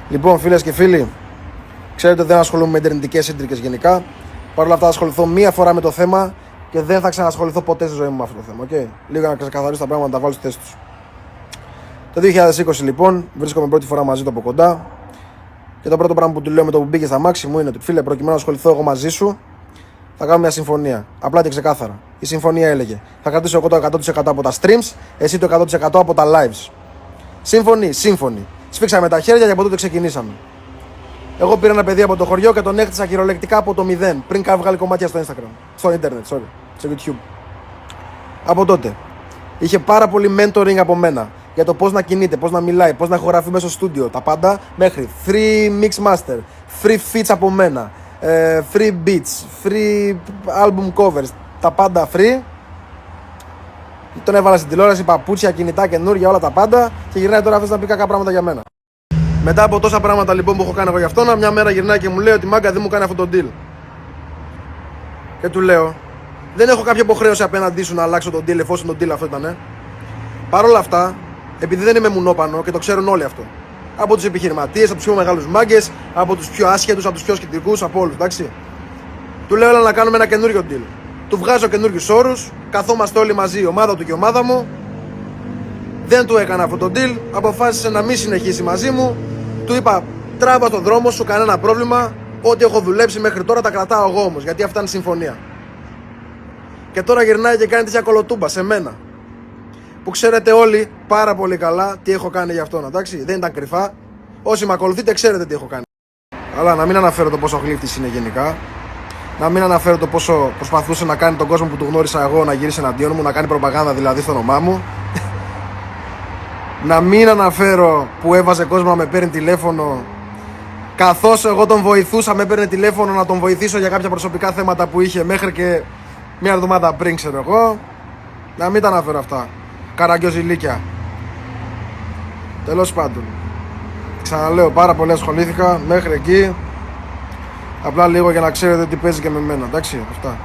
Λοιπόν, φίλες και φίλοι, ξέρετε ότι δεν ασχολούμαι με ιντερνετικές ίντρικες γενικά. Παρ' όλα αυτά, θα ασχοληθώ μία φορά με το θέμα και δεν θα ξανασχοληθώ ποτέ στη ζωή μου με αυτό το θέμα. Okay? Λίγο να ξεκαθαρίσω τα πράγματα, να τα βάλω στη θέση τους. Το 2020 λοιπόν, βρίσκομαι πρώτη φορά μαζί του από κοντά. Και το πρώτο πράγμα που του λέω με το που μπήκε στα μάξι μου είναι ότι φίλε, προκειμένου να ασχοληθώ εγώ μαζί σου, θα κάνουμε μια συμφωνία. Απλά και ξεκάθαρα. Η συμφωνία έλεγε: θα κρατήσω εγώ το 100% από τα streams, εσύ το 100% από τα lives. Σύμφωνοι. Σφίξαμε τα χέρια και από τότε ξεκινήσαμε. Εγώ πήρα ένα παιδί από το χωριό και τον έκτισα κυριολεκτικά από το 0. Πριν βγάλει κομμάτια στο Instagram. Στο Ιντερνετ, στο YouTube. Από τότε. Είχε πάρα πολύ mentoring από μένα. Για το πώς να κινείται, πώς να μιλάει, πώς να ηχογραφεί μέσα στο στούντιο. Τα πάντα μέχρι free mix master, free feats από μένα, free beats, free album covers. Τα πάντα free. Τον έβαλα στην τηλεόραση, παπούτσια, κινητά, καινούργια, όλα τα πάντα. Και γυρνάει τώρα αυτός να πει κακά πράγματα για μένα. Μετά από τόσα πράγματα λοιπόν που έχω κάνει εγώ για αυτόν, μια μέρα γυρνάει και μου λέει ότι μάγκα δεν μου κάνει αυτό το deal. Και του λέω: δεν έχω κάποια υποχρέωση απέναντί σου να αλλάξω τον deal εφόσον τον deal αυτό ήταν. Παρ' όλα αυτά, επειδή δεν είμαι μουνόπανο και το ξέρουν όλοι αυτό. Από τους επιχειρηματίες, από τους πιο μεγάλους μάγκες, από τους πιο άσχετους, από τους πιο σχετικούς, από όλους, εντάξει. Του λέω: έλα να κάνουμε ένα καινούριο deal. Του βγάζω καινούριους όρους, καθόμαστε όλοι μαζί, η ομάδα του και η ομάδα μου. Δεν του έκανα αυτό το deal, αποφάσισε να μην συνεχίσει μαζί μου. Του είπα: τράβα τον δρόμο σου, κανένα πρόβλημα. Ό,τι έχω δουλέψει μέχρι τώρα τα κρατάω εγώ όμως, γιατί αυτά είναι συμφωνία. Και τώρα γυρνάει και κάνει τέτοια κολοτούμπα σε μένα. Που ξέρετε όλοι πάρα πολύ καλά τι έχω κάνει για αυτόν, εντάξει. Δεν ήταν κρυφά. Όσοι με ακολουθείτε ξέρετε τι έχω κάνει. Αλλά να μην αναφέρω το πόσο γλύφτης είναι γενικά. Να μην αναφέρω το πόσο προσπαθούσε να κάνει τον κόσμο που του γνώρισα εγώ να γυρίσει εναντίον μου, να κάνει προπαγάνδα δηλαδή στο όνομά μου. Να μην αναφέρω που έβαζε κόσμο να με παίρνει τηλέφωνο, καθώς εγώ τον βοηθούσα, με παίρνει τηλέφωνο να τον βοηθήσω για κάποια προσωπικά θέματα που είχε μέχρι και μια εβδομάδα πριν, ξέρω εγώ. Να μην τα αναφέρω αυτά. Καραγκιόζηλίκια. Τέλος πάντων. Ξαναλέω, πάρα πολύ ασχολήθηκα μέχρι εκεί. Απλά λίγο για να ξέρετε τι παίζει και με μένα, εντάξει, αυτά.